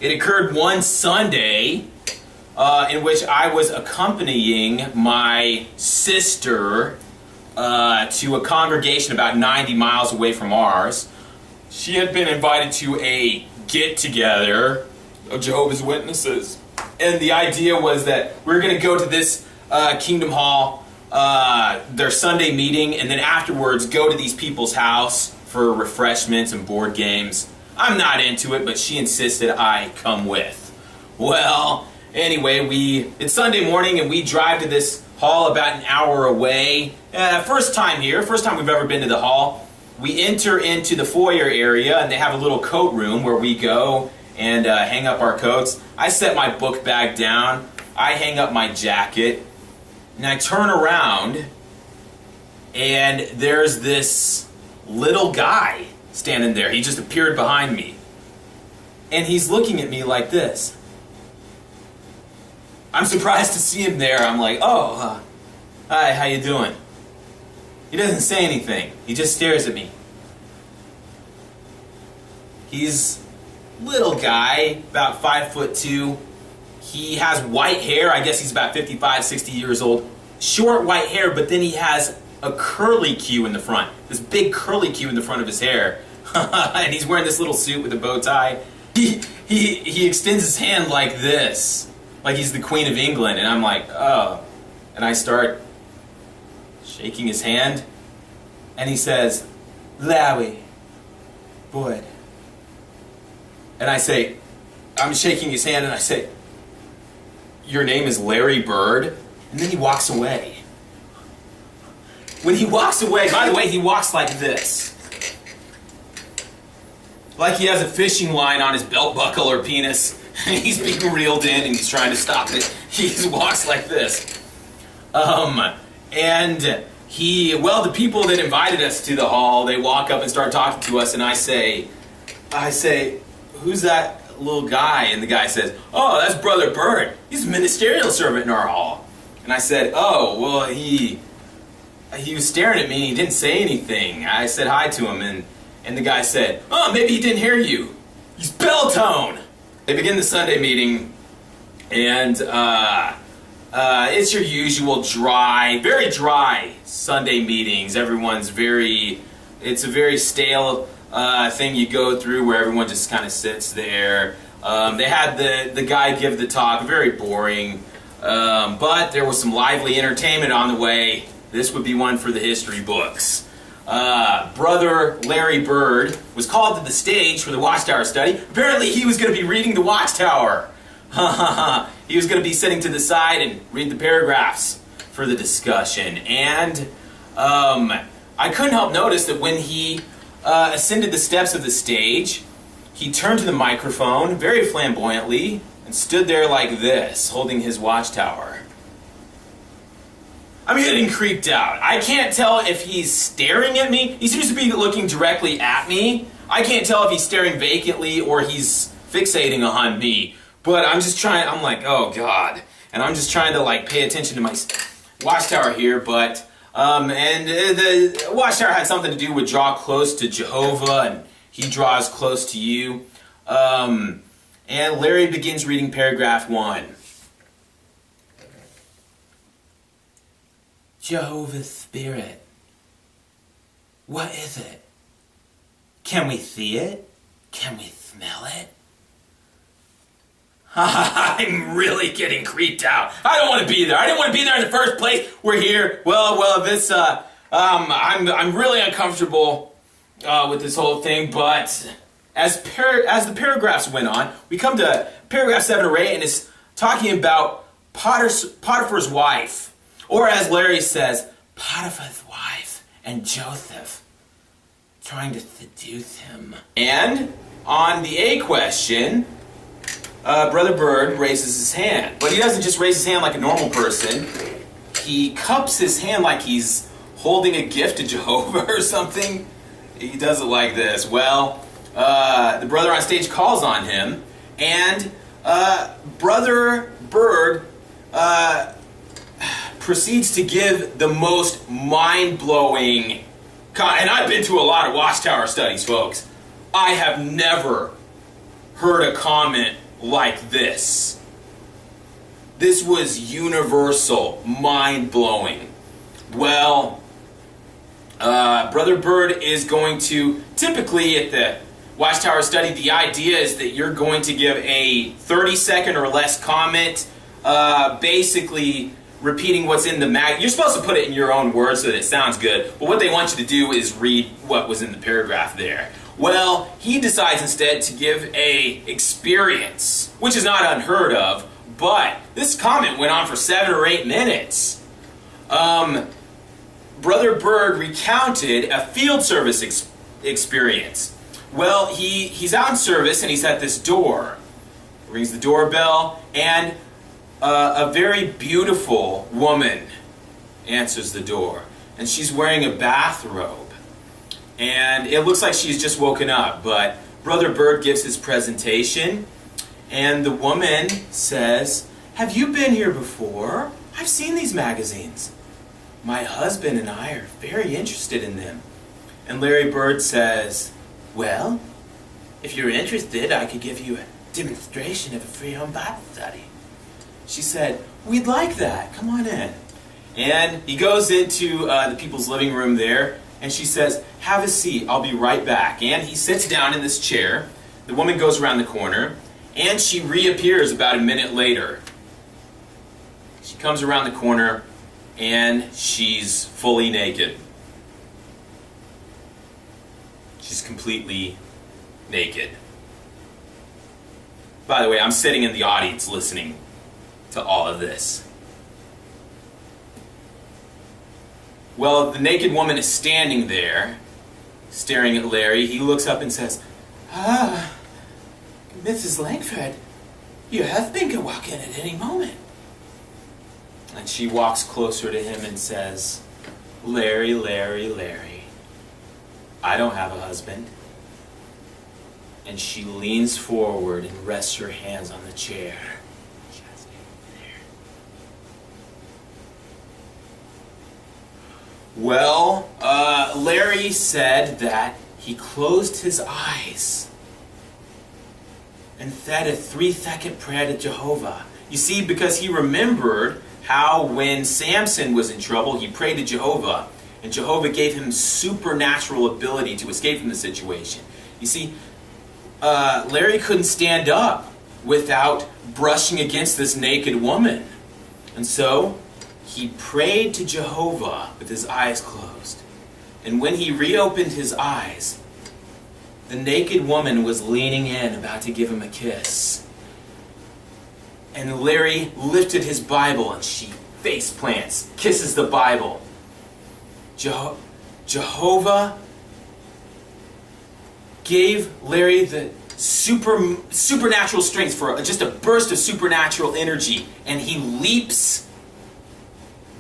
It occurred one Sunday in which I was accompanying my sister to a congregation about 90 miles away from ours. She had been invited to a get-together of Jehovah's Witnesses. And the idea was that we were going to go to this Kingdom Hall, their Sunday meeting, and then afterwards go to these people's house for refreshments and board games. I'm not into it, but she insisted I come with. Well, anyway, it's Sunday morning and we drive to this hall about an hour away. First time here, first time we've ever been to the hall. We enter into the foyer area and they have a little coat room where we go and hang up our coats. I set my book bag down, I hang up my jacket, and I turn around and there's this little guy standing there. He just appeared behind me. And he's looking at me like this. I'm surprised to see him there. I'm like, oh, hi, how you doing? He doesn't say anything. He just stares at me. He's a little guy, about 5'2". He has white hair. I guess he's about 55, 60 years old. Short white hair, but then he has a curly Q in the front. This big curly Q in the front of his hair. And he's wearing this little suit with a bow tie. He extends his hand like this. Like he's the Queen of England. And I'm like, oh. And I start shaking his hand. And he says, Larry Bird. And I say, I'm shaking his hand and I say, your name is Larry Bird? And then he walks away. When he walks away, by the way, he walks like this. Like he has a fishing line on his belt buckle or penis. And he's being reeled in and he's trying to stop it. He just walks like this. And the people that invited us to the hall, they walk up and start talking to us and I say, who's that little guy? And the guy says, oh, that's Brother Bird. He's a ministerial servant in our hall. And I said, oh, well, he was staring at me and he didn't say anything. I said hi to him and the guy said, oh, maybe he didn't hear you. He's bell tone. They begin the Sunday meeting and it's your usual very dry Sunday meetings. It's a very stale thing you go through where everyone just kind of sits there. They had the guy give the talk, very boring, but there was some lively entertainment on the way. This would be one for the history books. Brother Larry Bird was called to the stage for the Watchtower study. Apparently he was going to be reading the Watchtower. He was going to be sitting to the side and read the paragraphs for the discussion. And I couldn't help notice that when he ascended the steps of the stage, he turned to the microphone very flamboyantly and stood there like this, holding his Watchtower. I'm getting creeped out. I can't tell if he's staring at me. He seems to be looking directly at me. I can't tell if he's staring vacantly or he's fixating on me. But I'm like, oh God. And I'm just trying to like pay attention to my Watchtower here, but and the Watchtower had something to do with draw close to Jehovah, and he draws close to you. And Larry begins reading paragraph 1. Jehovah's Spirit. What is it? Can we see it? Can we smell it? I'm really getting creeped out. I don't want to be there. I didn't want to be there in the first place. We're here. This I'm really uncomfortable with this whole thing, but as the paragraphs went on, we come to paragraph 7 or 8 and it's talking about Potiphar's wife. Or as Larry says, Potiphar's wife and Joseph trying to seduce him. And on the A question, Brother Bird raises his hand. But he doesn't just raise his hand like a normal person. He cups his hand like he's holding a gift to Jehovah or something. He does it like this. Well, the brother on stage calls on him, and Brother Bird proceeds to give the most mind-blowing, and I've been to a lot of Watchtower studies, folks. I have never heard a comment like this. This was universal, mind-blowing. Well, Brother Bird is going to, typically at the Watchtower study, the idea is that you're going to give a 30-second or less comment, basically repeating what's in the mag. You're supposed to put it in your own words so that it sounds good, but what they want you to do is read what was in the paragraph there. Well, he decides instead to give a experience, which is not unheard of, but this comment went on for 7 or 8 minutes. Brother Bird recounted a field service experience. Well, he's out in service and he's at this door. Rings the doorbell, and a very beautiful woman answers the door. And she's wearing a bathrobe. And it looks like she's just woken up, but Brother Bird gives his presentation, and the woman says, "Have you been here before? I've seen these magazines. My husband and I are very interested in them." And Larry Bird says, "Well, if you're interested, I could give you a demonstration of a free home Bible study." She said, "We'd like that. Come on in." And he goes into the people's living room there, and she says, "Have a seat. I'll be right back." And he sits down in this chair. The woman goes around the corner, and she reappears about a minute later. She comes around the corner, and she's fully naked. She's completely naked. By the way, I'm sitting in the audience listening to all of this. Well, the naked woman is standing there, staring at Larry. He looks up and says, "Ah, Mrs. Langford, your husband can walk in at any moment." And she walks closer to him and says, "Larry, Larry, Larry, I don't have a husband." And she leans forward and rests her hands on the chair. Just there. Well, Larry said that he closed his eyes and said a 3-second prayer to Jehovah. You see, because he remembered how when Samson was in trouble, he prayed to Jehovah, and Jehovah gave him supernatural ability to escape from the situation. You see, Larry couldn't stand up without brushing against this naked woman. And so he prayed to Jehovah with his eyes closed. And when he reopened his eyes, the naked woman was leaning in, about to give him a kiss. And Larry lifted his Bible, and she face plants, kisses the Bible. Jehovah gave Larry the supernatural strength for just a burst of supernatural energy, and he leaps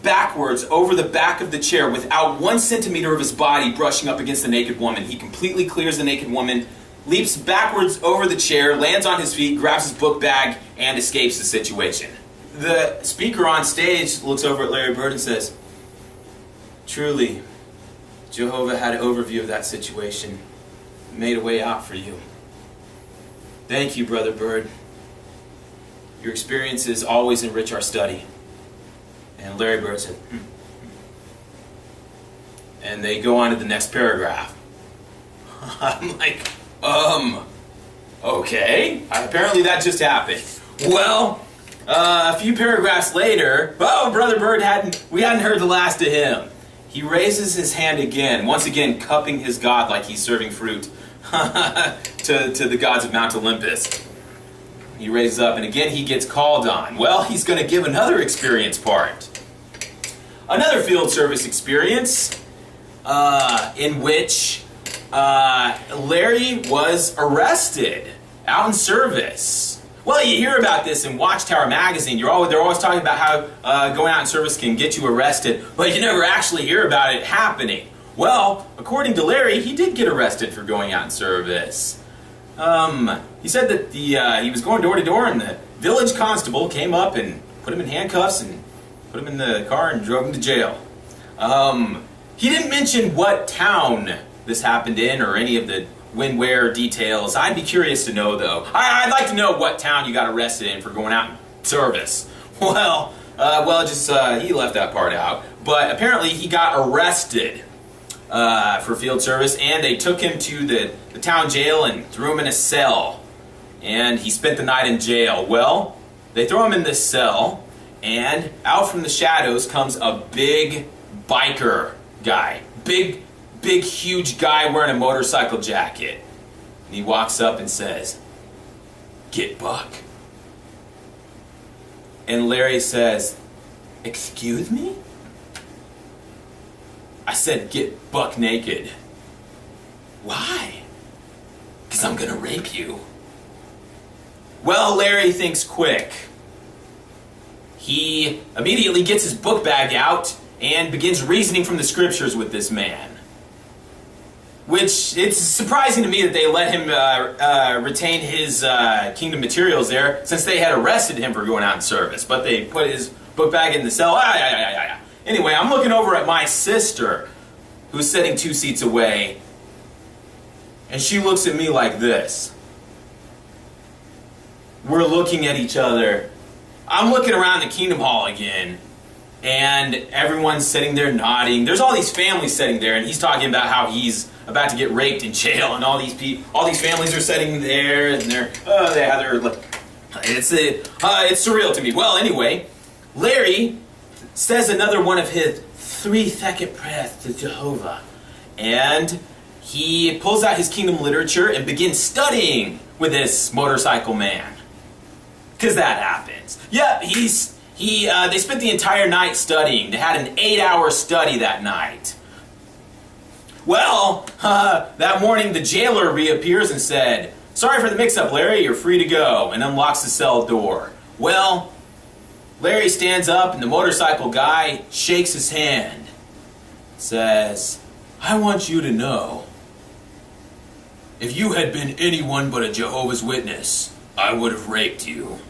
backwards over the back of the chair without 1 centimeter of his body brushing up against the naked woman. He completely clears the naked woman, leaps backwards over the chair, lands on his feet, grabs his book bag, and escapes the situation. The speaker on stage looks over at Larry Bird and says, "Truly, Jehovah had an overview of that situation, made a way out for you. Thank you, Brother Bird. Your experiences always enrich our study." And Larry Bird said, And they go on to the next paragraph. I'm like, okay. Apparently that just happened. Well, a few paragraphs later, Brother Bird we hadn't heard the last of him. He raises his hand again, once again cupping his God like he's serving fruit to the gods of Mount Olympus. He raises up, and again he gets called on. Well, he's going to give another experience part. Another field service experience in which Larry was arrested out in service. Well, you hear about this in Watchtower magazine. They're always talking about how going out in service can get you arrested, but you never actually hear about it happening. Well, according to Larry, he did get arrested for going out in service. He said that he was going door to door, and the village constable came up and put him in handcuffs and put him in the car and drove him to jail. He didn't mention what town this happened in or any of the when, where details. I'd be curious to know, though. I'd like to know what town you got arrested in for going out in service. Well, he left that part out. But apparently he got arrested for field service, and they took him to the town jail and threw him in a cell. And he spent the night in jail. Well, they throw him in this cell, and out from the shadows comes a big biker guy. Big, huge guy wearing a motorcycle jacket. And he walks up and says, "Get Buck." And Larry says, "Excuse me?" I said, "Get buck naked." "Why?" "'Cause I'm gonna rape you." Well, Larry thinks quick. He immediately gets his book bag out and begins reasoning from the scriptures with this man. Which, it's surprising to me that they let him retain his kingdom materials there, since they had arrested him for going out in service. But they put his book bag in the cell. Anyway, I'm looking over at my sister, who's sitting 2 seats away, and she looks at me like this. We're looking at each other. I'm looking around the Kingdom Hall again, and everyone's sitting there nodding. There's all these families sitting there, and he's talking about how he's about to get raped in jail, and all these families are sitting there, and it's surreal to me. Well, anyway, Larry says another one of his 3-second prayers to Jehovah, and he pulls out his kingdom literature and begins studying with this motorcycle man. Because that happens. Yep, they spent the entire night studying. They had an 8-hour study that night. Well, that morning the jailer reappears and said, "Sorry for the mix-up, Larry, you're free to go," and unlocks the cell door. Well, Larry stands up and the motorcycle guy shakes his hand. Says, "I want you to know, if you had been anyone but a Jehovah's Witness, I would have raped you."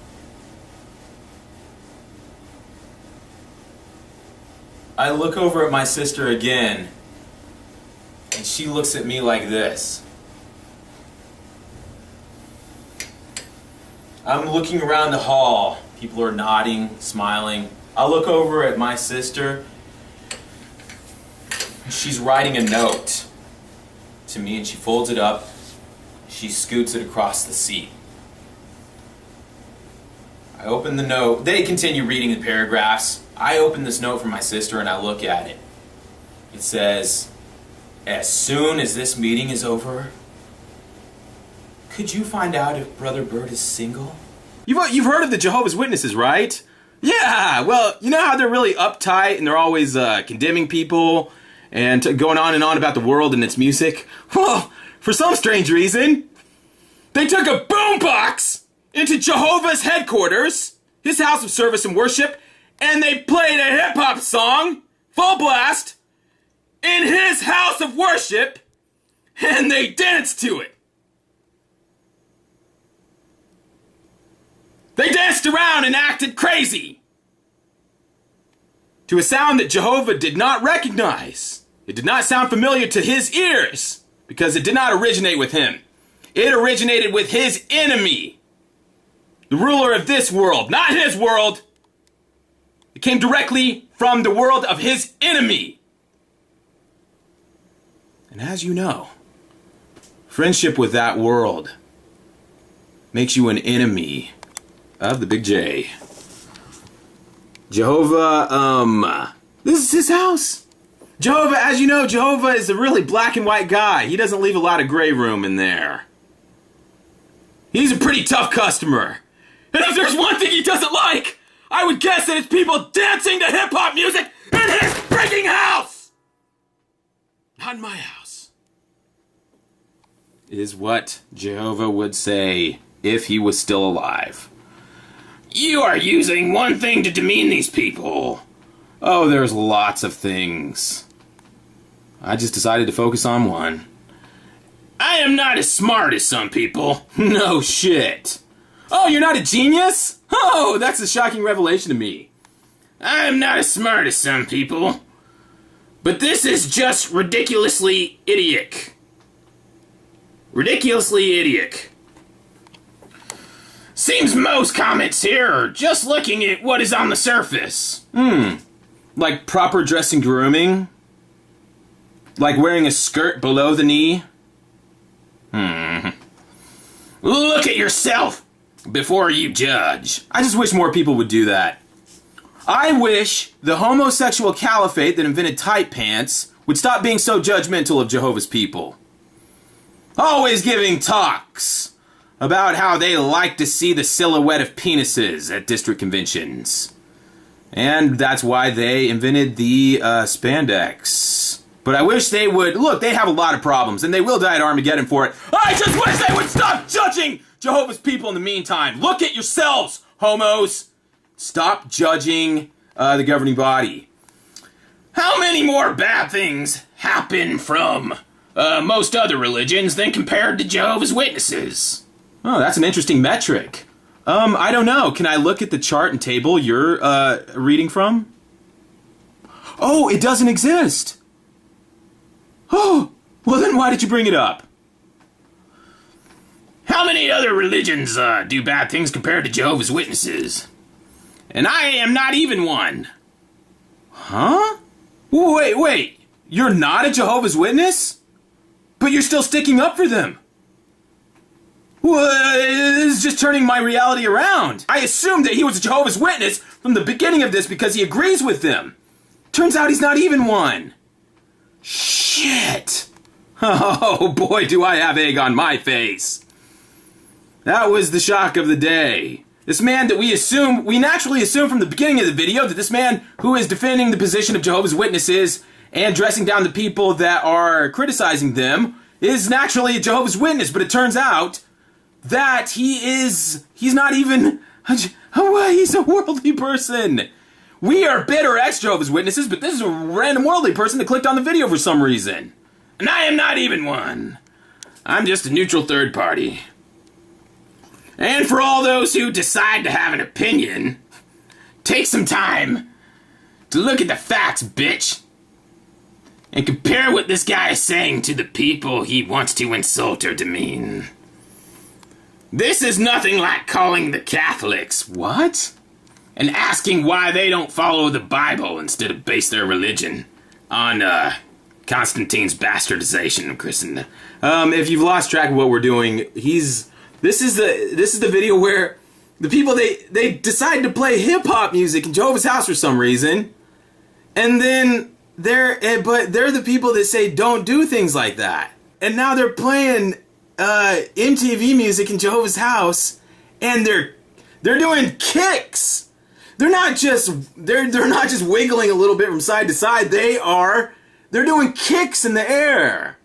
I look over at my sister again, and she looks at me like this. I'm looking around the hall. People are nodding, smiling. I look over at my sister. She's writing a note to me, and she folds it up. She scoots it across the seat. I open the note. They continue reading the paragraphs. I open this note from my sister and I look at it. It says, "As soon as this meeting is over, could you find out if Brother Bird is single?" You've heard of the Jehovah's Witnesses, right? Yeah, well, you know how they're really uptight and they're always condemning people and going on and on about the world and its music? Well, for some strange reason, they took a boombox into Jehovah's headquarters, his house of service and worship, and they played a hip-hop song, full blast, in his house of worship, and they danced to it. They danced around and acted crazy to a sound that Jehovah did not recognize. It did not sound familiar to his ears because it did not originate with him. It originated with his enemy, the ruler of this world, not his world. It came directly from the world of his enemy. And as you know, friendship with that world makes you an enemy of the Big J. Jehovah, this is his house. Jehovah, as you know, Jehovah is a really black and white guy. He doesn't leave a lot of gray room in there. He's a pretty tough customer. And if there's one thing he doesn't like, I would guess that it's people dancing to hip-hop music in his freaking house! Not in my house. Is what Jehovah would say if he was still alive. You are using one thing to demean these people. Oh, there's lots of things. I just decided to focus on one. I am not as smart as some people. No shit. Oh, you're not a genius? Oh, that's a shocking revelation to me. I am not as smart as some people. But this is just ridiculously idiotic. Ridiculously idiotic. Seems most comments here are just looking at what is on the surface. Like proper dress and grooming? Like wearing a skirt below the knee? Look at yourself before you judge. I just wish more people would do that. I wish the homosexual caliphate that invented tight pants would stop being so judgmental of Jehovah's people. Always giving talks about how they like to see the silhouette of penises at district conventions. And that's why they invented the spandex. But I wish they would... Look, they have a lot of problems, and they will die at Armageddon for it. I just wish they would stop judging Jehovah's people in the meantime. Look at yourselves, homos. Stop judging the governing body. How many more bad things happen from most other religions than compared to Jehovah's Witnesses? Oh, that's an interesting metric. I don't know. Can I look at the chart and table you're reading from? Oh, it doesn't exist. Oh, well then why did you bring it up? How many other religions do bad things compared to Jehovah's Witnesses? And I am not even one. Huh? Wait. You're not a Jehovah's Witness? But you're still sticking up for them. Well, this is just turning my reality around. I assumed that he was a Jehovah's Witness from the beginning of this because he agrees with them. Turns out he's not even one. Shit. Oh boy, do I have egg on my face. That was the shock of the day. This man that we naturally assume from the beginning of the video that this man who is defending the position of Jehovah's Witnesses and dressing down the people that are criticizing them is naturally a Jehovah's Witness, but it turns out that he's not even, he's a worldly person. We are bitter ex-Jehovah's Witnesses, but this is a random worldly person that clicked on the video for some reason. And I am not even one. I'm just a neutral third party. And for all those who decide to have an opinion, take some time to look at the facts, bitch. And compare what this guy is saying to the people he wants to insult or demean. This is nothing like calling the Catholics, what? And asking why they don't follow the Bible instead of base their religion on Constantine's bastardization of Christendom. If you've lost track of what we're doing, this is the video where the people they decide to play hip hop music in Jehovah's house for some reason, and then they're the people that say don't do things like that, and now they're playing MTV music in Jehovah's house, and they're doing kicks. They're not just wiggling a little bit from side to side. They're doing kicks in the air.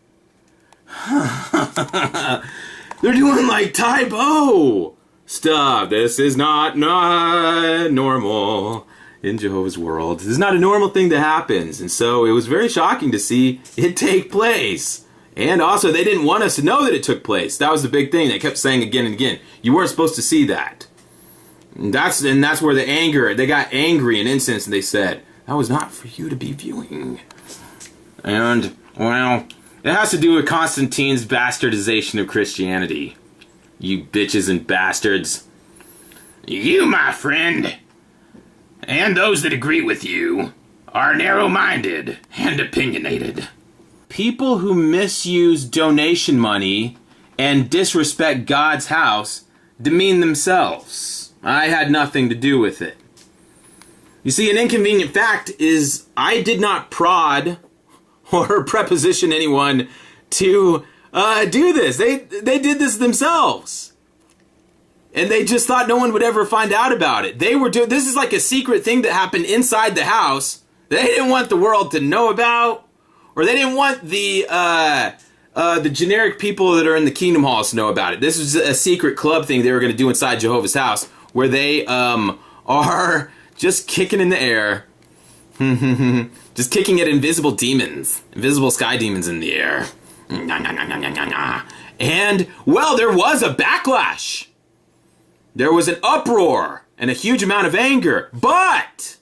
They're doing like Taibo stuff. This is not normal in Jehovah's world. This is not a normal thing that happens. And so it was very shocking to see it take place. And also, they didn't want us to know that it took place. That was the big thing. They kept saying again and again, you weren't supposed to see that. And that's where they got angry and incensed, and they said, that was not for you to be viewing. And, well, it has to do with Constantine's bastardization of Christianity. You bitches and bastards. You, my friend, and those that agree with you, are narrow-minded and opinionated. People who misuse donation money and disrespect God's house demean themselves. I had nothing to do with it. You see, an inconvenient fact is I did not prod or preposition anyone to do this. They did this themselves. And they just thought no one would ever find out about it. This is like a secret thing that happened inside the house. They didn't want the world to know about, or they didn't want the generic people that are in the Kingdom Halls to know about it. This was a secret club thing they were going to do inside Jehovah's house, where they are just kicking in the air. Just kicking at invisible demons. Invisible sky demons in the air. And, well, there was a backlash. There was an uproar and a huge amount of anger. But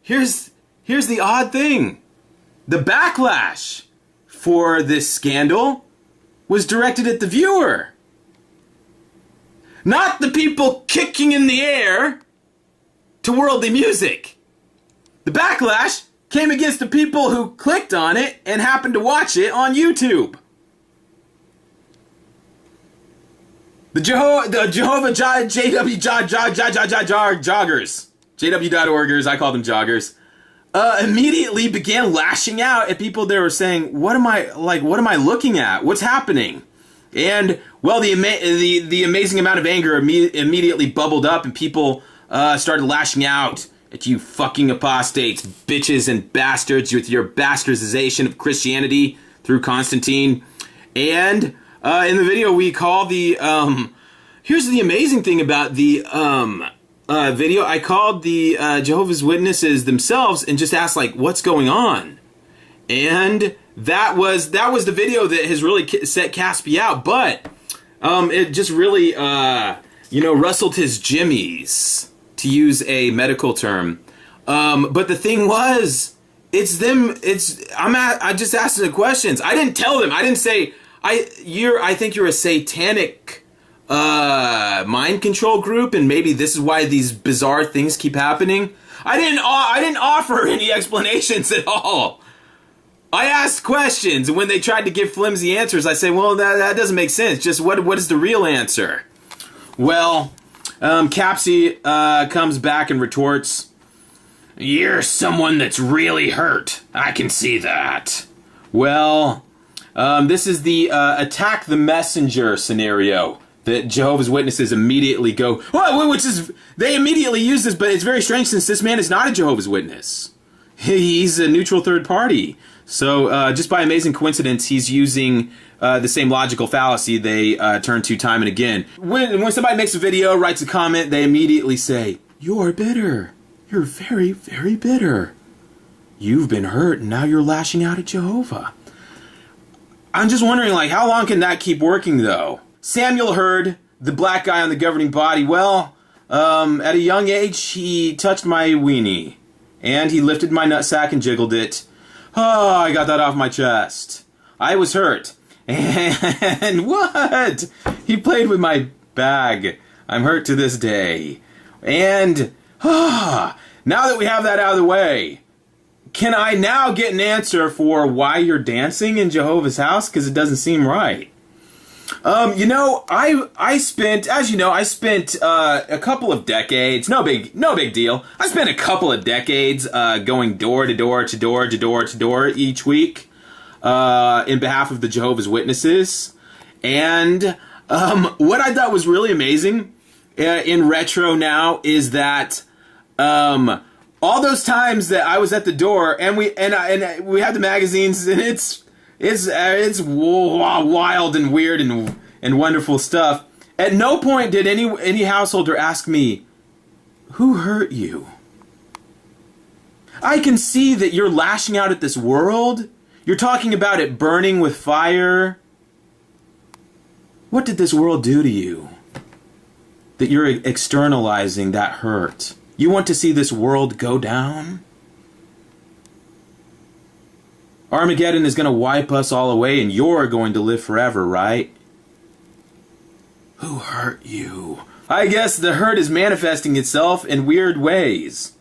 here's the odd thing. The backlash for this scandal was directed at the viewer. Not the people kicking in the air to worldly music. The backlash came against the people who clicked on it and happened to watch it on YouTube. The Jehovah JW joggers, JW.orgers, I call them joggers, immediately began lashing out at people that were saying, what am I looking at? What's happening? And, well, the amazing amount of anger immediately bubbled up, and people started lashing out at you fucking apostates, bitches and bastards, with your bastardization of Christianity through Constantine. And in the video we call the, here's the amazing thing about the video. I called the Jehovah's Witnesses themselves and just asked, like, what's going on? And that was the video that has really set Caspy out, but it just really, rustled his jimmies, to use a medical term. But the thing was, I just asked the questions. I didn't tell them. I didn't say, I think you're a satanic mind control group, and maybe this is why these bizarre things keep happening. I didn't offer any explanations at all. I asked questions, and when they tried to give flimsy answers, I say, well, that doesn't make sense. Just what is the real answer? Well, Capsy comes back and retorts, you're someone that's really hurt. I can see that. Well, this is the attack the messenger scenario that Jehovah's Witnesses immediately go, they immediately use this, but it's very strange since this man is not a Jehovah's Witness. He's a neutral third party. So just by amazing coincidence, he's using the same logical fallacy they turn to time and again. When somebody makes a video, writes a comment, they immediately say, you're bitter. You're very, very bitter. You've been hurt, and now you're lashing out at Jehovah. I'm just wondering, like, how long can that keep working, though? Samuel Hurd, the black guy on the governing body, well, at a young age, he touched my weenie, and he lifted my nutsack and jiggled it. Oh, I got that off my chest. I was hurt. And what? He played with my bag. I'm hurt to this day. And, now that we have that out of the way, can I now get an answer for why you're dancing in Jehovah's house? Because it doesn't seem right. I spent a couple of decades, no big deal. I spent a couple of decades going door to door to door to door to door each week in behalf of the Jehovah's Witnesses. And what I thought was really amazing in retro now is that all those times that I was at the door and we had the magazines, and it's wild and weird and wonderful stuff. At no point did any householder ask me, who hurt you? I can see that you're lashing out at this world. You're talking about it burning with fire. What did this world do to you that you're externalizing that hurt? You want to see this world go down? Armageddon is going to wipe us all away, and you're going to live forever, right? Who hurt you? I guess the hurt is manifesting itself in weird ways.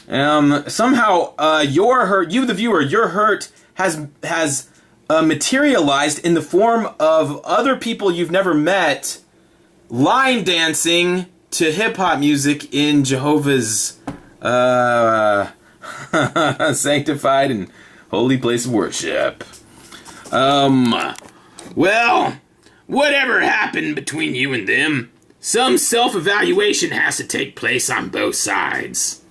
Somehow, your hurt, you the viewer, your hurt has materialized in the form of other people you've never met line dancing to hip-hop music in Jehovah's sanctified and holy place of worship. Well, whatever happened between you and them, some self-evaluation has to take place on both sides.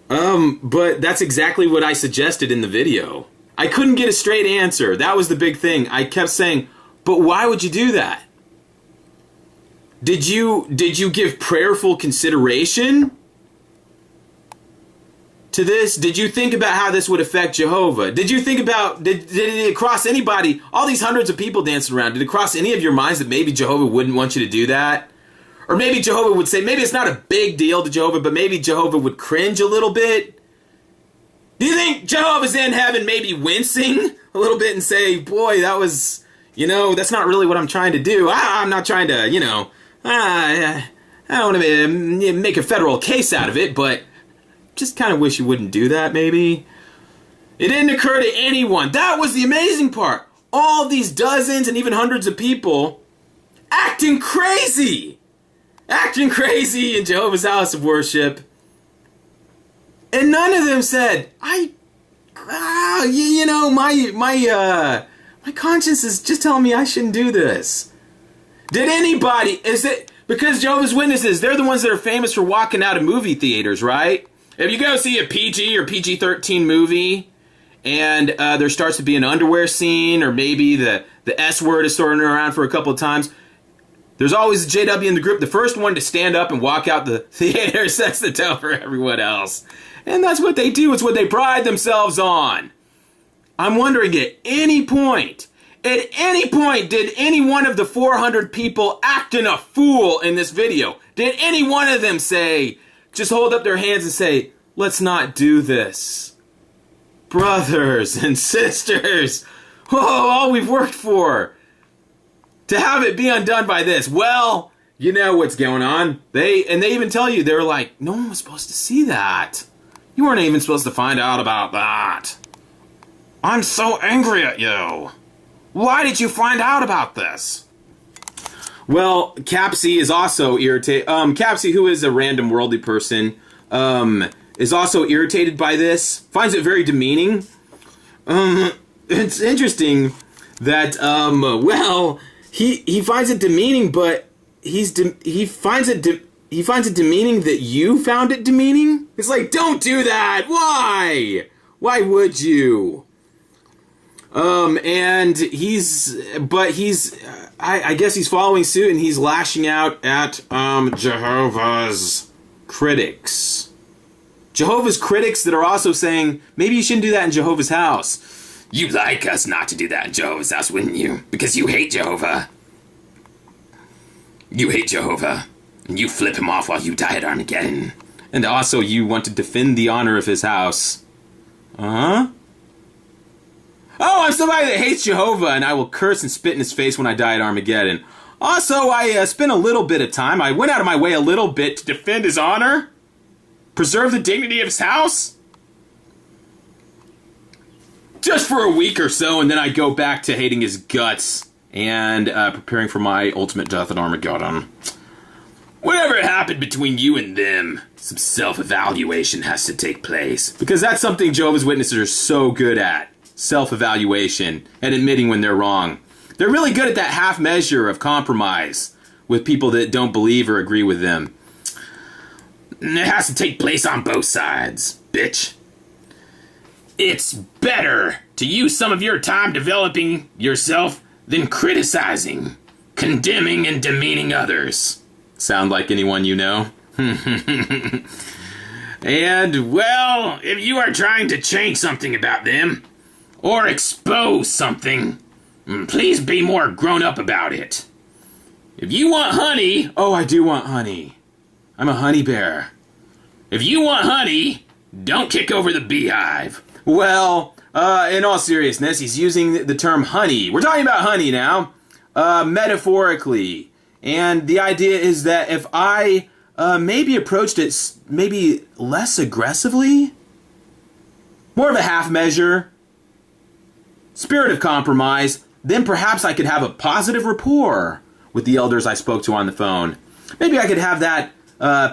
But that's exactly what I suggested in the video. I couldn't get a straight answer. That was the big thing. I kept saying, but why would you do that? Did you give prayerful consideration to this? Did you think about how this would affect Jehovah? Did you think about, did it cross anybody, all these hundreds of people dancing around, did it cross any of your minds that maybe Jehovah wouldn't want you to do that? Or maybe Jehovah would say, maybe it's not a big deal to Jehovah, but maybe Jehovah would cringe a little bit? Do you think Jehovah's in heaven maybe wincing a little bit and say, boy, that was, that's not really what I'm trying to do. I'm not trying to, I don't want to make a federal case out of it, but just kind of wish you wouldn't do that, maybe. It didn't occur to anyone. That was the amazing part. All these dozens and even hundreds of people acting crazy in Jehovah's House of Worship. And none of them said, my conscience is just telling me I shouldn't do this. Did anybody, is it, because Jehovah's Witnesses, they're the ones that are famous for walking out of movie theaters, right? If you go see a PG or PG-13 movie, and there starts to be an underwear scene, or maybe the S word is thrown around for a couple of times, there's always a JW in the group. The first one to stand up and walk out the theater sets the tone for everyone else. And that's what they do. It's what they pride themselves on. I'm wondering, at any point, did any one of the 400 people acting a fool in this video, did any one of them say, just hold up their hands and say, let's not do this? Brothers and sisters, all we've worked for, to have it be undone by this. Well, you know what's going on. They even tell you, they're like, no one was supposed to see that. You weren't even supposed to find out about that. I'm so angry at you. Why did you find out about this? Well, Capsy is also irritated. Capsy, who is a random worldly person, is also irritated by this. Finds it very demeaning. It's interesting that, he finds it demeaning, but he finds it demeaning that you found it demeaning? It's like, don't do that! Why? Why would you? And I guess he's following suit, and he's lashing out at, Jehovah's critics. Jehovah's critics that are also saying, maybe you shouldn't do that in Jehovah's house. You'd like us not to do that in Jehovah's house, wouldn't you? Because you hate Jehovah. You hate Jehovah. And you flip him off while you die at Armageddon. And also you want to defend the honor of his house. Uh-huh. Oh, I'm somebody that hates Jehovah, and I will curse and spit in his face when I die at Armageddon. Also, I spent a little bit of time. I went out of my way a little bit to defend his honor. Preserve the dignity of his house. Just for a week or so, and then I go back to hating his guts and preparing for my ultimate death at Armageddon. Whatever happened between you and them, some self-evaluation has to take place. Because that's something Jehovah's Witnesses are so good at. Self-evaluation and admitting when they're wrong. They're really good at that half measure of compromise with people that don't believe or agree with them. It has to take place on both sides, bitch. It's better to use some of your time developing yourself than criticizing, condemning, and demeaning others. Sound like anyone you know? And, well, if you are trying to change something about them, or expose something, please be more grown up about it. If you want honey... Oh, I do want honey. I'm a honey bear. If you want honey, don't kick over the beehive. Well, in all seriousness, he's using the term honey. We're talking about honey now, metaphorically. And the idea is that if I maybe approached it maybe less aggressively, more of a half measure, spirit of compromise, then perhaps I could have a positive rapport with the elders I spoke to on the phone. Maybe I could have that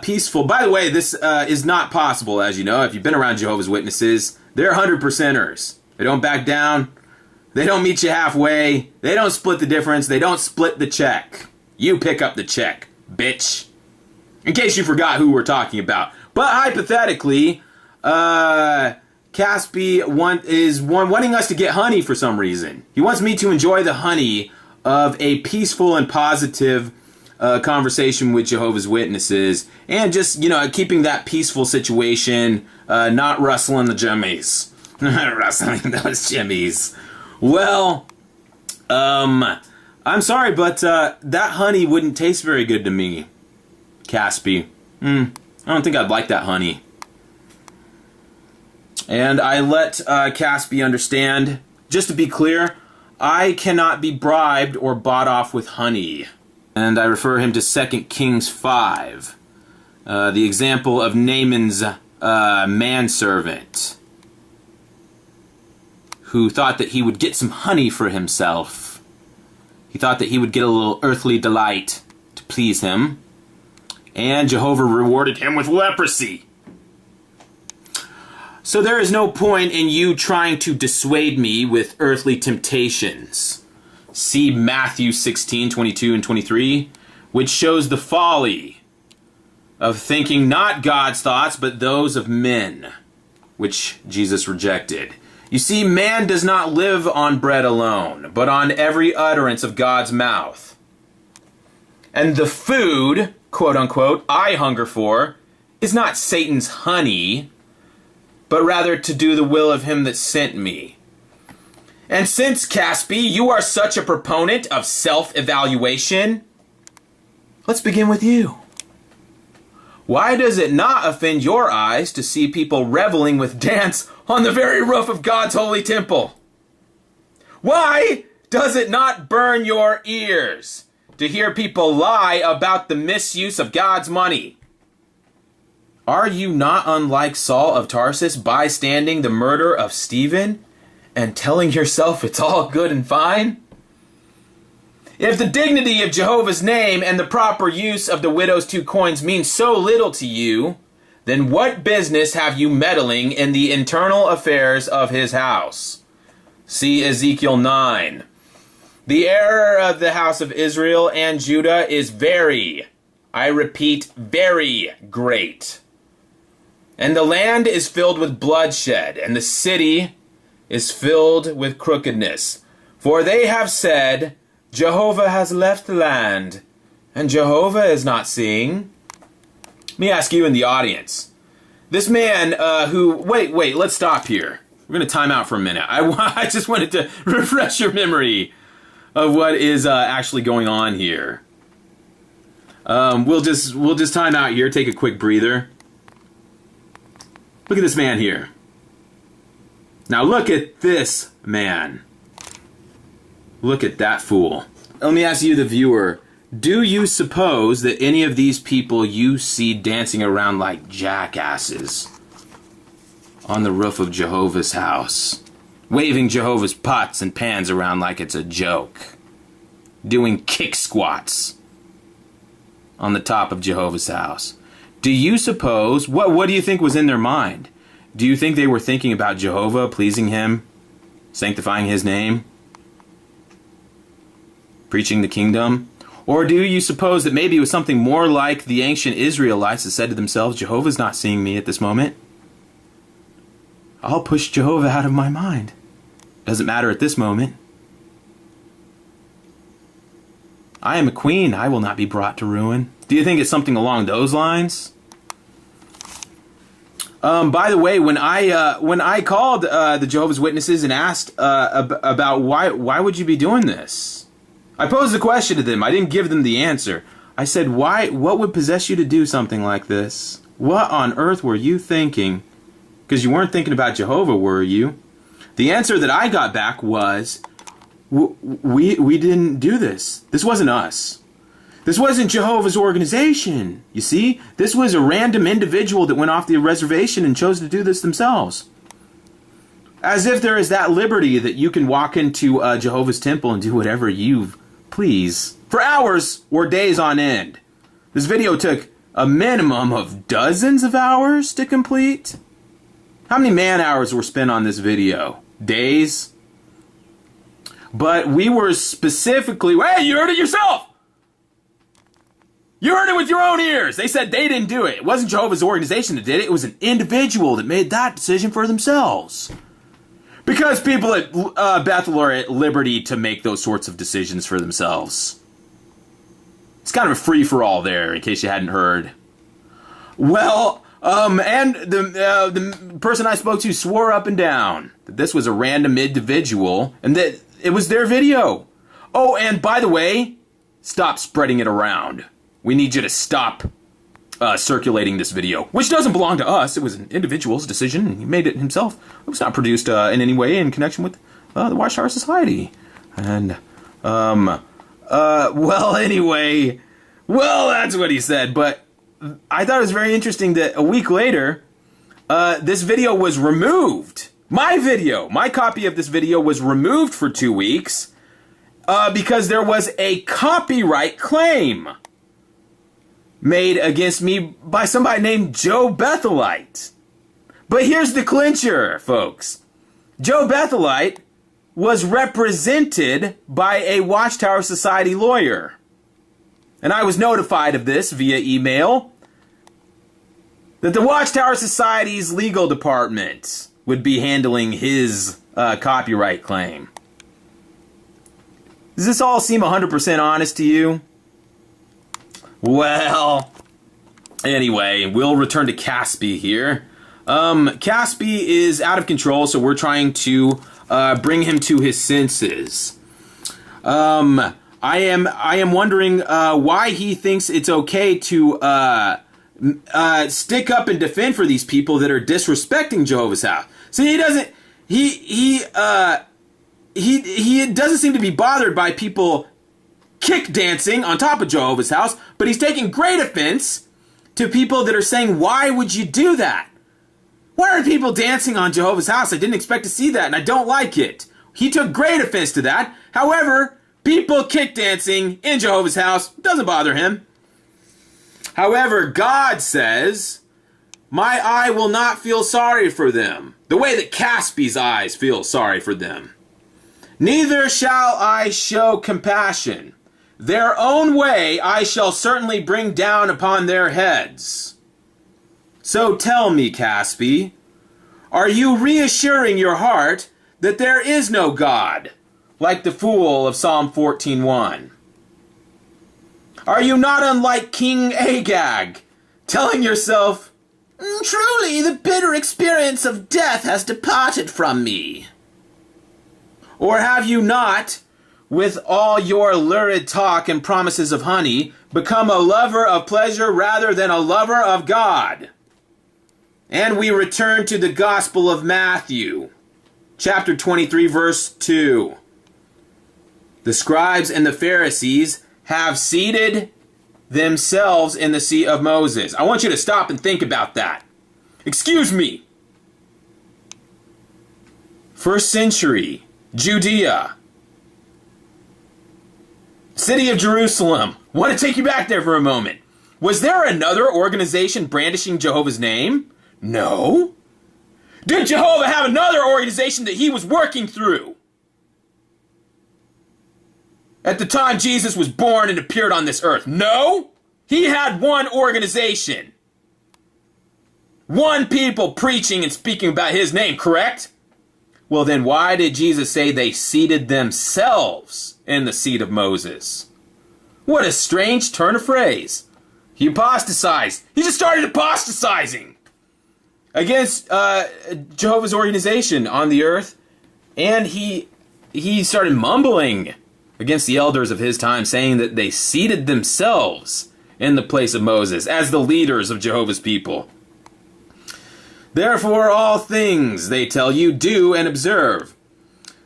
peaceful... By the way, this is not possible, as you know. If you've been around Jehovah's Witnesses, they're 100%ers. They don't back down. They don't meet you halfway. They don't split the difference. They don't split the check. You pick up the check, bitch. In case you forgot who we're talking about. But hypothetically, Caspi is wanting us to get honey for some reason. He wants me to enjoy the honey of a peaceful and positive conversation with Jehovah's Witnesses, and just, keeping that peaceful situation, not rustling the jimmies. Rustling those jimmies. Well, I'm sorry, but that honey wouldn't taste very good to me, Caspi. I don't think I'd like that honey. And I let Caspi understand, just to be clear, I cannot be bribed or bought off with honey. And I refer him to 2 Kings 5. The example of Naaman's manservant, who thought that he would get some honey for himself. He thought that he would get a little earthly delight to please him. And Jehovah rewarded him with leprosy. So there is no point in you trying to dissuade me with earthly temptations. See Matthew 16, 22 and 23, which shows the folly of thinking not God's thoughts, but those of men, which Jesus rejected. You see, man does not live on bread alone, but on every utterance of God's mouth. And the food, quote unquote, I hunger for, is not Satan's honey, but rather to do the will of him that sent me. And since, Caspi, you are such a proponent of self-evaluation, let's begin with you. Why does it not offend your eyes to see people reveling with dance on the very roof of God's holy temple? Why does it not burn your ears to hear people lie about the misuse of God's money? Are you not unlike Saul of Tarsus, bystanding the murder of Stephen and telling yourself it's all good and fine? If the dignity of Jehovah's name and the proper use of the widow's 2 coins means so little to you, then what business have you meddling in the internal affairs of his house? See Ezekiel 9. The error of the house of Israel and Judah is very, I repeat, very great. And the land is filled with bloodshed, and the city is filled with crookedness. For they have said, Jehovah has left the land, and Jehovah is not seeing. Let me ask you in the audience. This man who... Wait, let's stop here. We're going to time out for a minute. I just wanted to refresh your memory of what is actually going on here. We'll just time out here, take a quick breather. Look at this man here. Now look at this man. Look at that fool. Let me ask you, the viewer, do you suppose that any of these people you see dancing around like jackasses on the roof of Jehovah's house, waving Jehovah's pots and pans around like it's a joke, doing kick squats on the top of Jehovah's house? Do you suppose, what do you think was in their mind? Do you think they were thinking about Jehovah, pleasing him, sanctifying his name, preaching the kingdom? Or do you suppose that maybe it was something more like the ancient Israelites that said to themselves, Jehovah's not seeing me at this moment. I'll push Jehovah out of my mind. Doesn't matter at this moment. I am a queen. I will not be brought to ruin. Do you think it's something along those lines? By the way, when I called the Jehovah's Witnesses and asked about why would you be doing this, I posed the question to them. I didn't give them the answer. I said, what would possess you to do something like this? What on earth were you thinking? Because you weren't thinking about Jehovah, were you? The answer that I got back was, we didn't do this. This wasn't us. This wasn't Jehovah's organization. You see, this was a random individual that went off the reservation and chose to do this themselves. As if there is that liberty that you can walk into Jehovah's temple and do whatever you please for hours or days on end. This video took a minimum of dozens of hours to complete. How many man hours were spent on this video? Days? But we were specifically... Hey, you heard it yourself! You heard it with your own ears! They said they didn't do it. It wasn't Jehovah's organization that did it. It was an individual that made that decision for themselves. Because people at Bethel are at liberty to make those sorts of decisions for themselves. It's kind of a free-for-all there, in case you hadn't heard. Well... and the person I spoke to swore up and down that this was a random individual and that it was their video. Oh, and by the way, stop spreading it around. We need you to stop circulating this video, which doesn't belong to us. It was an individual's decision, and he made it himself. It was not produced in any way in connection with the Watchtower Society. And, well, anyway, well, that's what he said. But I thought it was very interesting that a week later, this video was removed. My copy of this video was removed for 2 weeks because there was a copyright claim made against me by somebody named Joe Bethelite. But here's the clincher, folks. Joe Bethelite was represented by a Watchtower Society lawyer. And I was notified of this via email, that the Watchtower Society's legal department would be handling his copyright claim. Does this all seem 100% honest to you? Well, anyway, we'll return to Caspi here. Caspi is out of control, so we're trying to bring him to his senses. I am wondering why he thinks it's okay to stick up and defend for these people that are disrespecting Jehovah's House. See, he doesn't. He doesn't seem to be bothered by people kick dancing on top of Jehovah's House, but he's taking great offense to people that are saying, "Why would you do that? Why are people dancing on Jehovah's House? I didn't expect to see that, and I don't like it." He took great offense to that. However, people kick dancing in Jehovah's House doesn't bother him. However, God says, "My eye will not feel sorry for them, the way that Caspi's eyes feel sorry for them. Neither shall I show compassion. Their own way I shall certainly bring down upon their heads." So tell me, Caspi, are you reassuring your heart that there is no God, like the fool of Psalm 14:1? Are you not unlike King Agag, telling yourself, "Truly the bitter experience of death has departed from me"? Or have you not, with all your lurid talk and promises of honey, become a lover of pleasure rather than a lover of God? And we return to the Gospel of Matthew, chapter 23, verse 2. The scribes and the Pharisees have seated themselves in the seat of Moses. I want you to stop and think about that. Excuse me. First century Judea, city of Jerusalem. I want to take you back there for a moment. Was there another organization brandishing Jehovah's name? No. Did Jehovah have another organization that he was working through? At the time Jesus was born and appeared on this earth? No. He had one organization. One people preaching and speaking about his name, correct? Well, then why did Jesus say they seated themselves in the seat of Moses? What a strange turn of phrase. He apostatized. He just started apostatizing against Jehovah's organization on the earth. And he started mumbling against the elders of his time, saying that they seated themselves in the place of Moses as the leaders of Jehovah's people. Therefore, all things, they tell you, do and observe,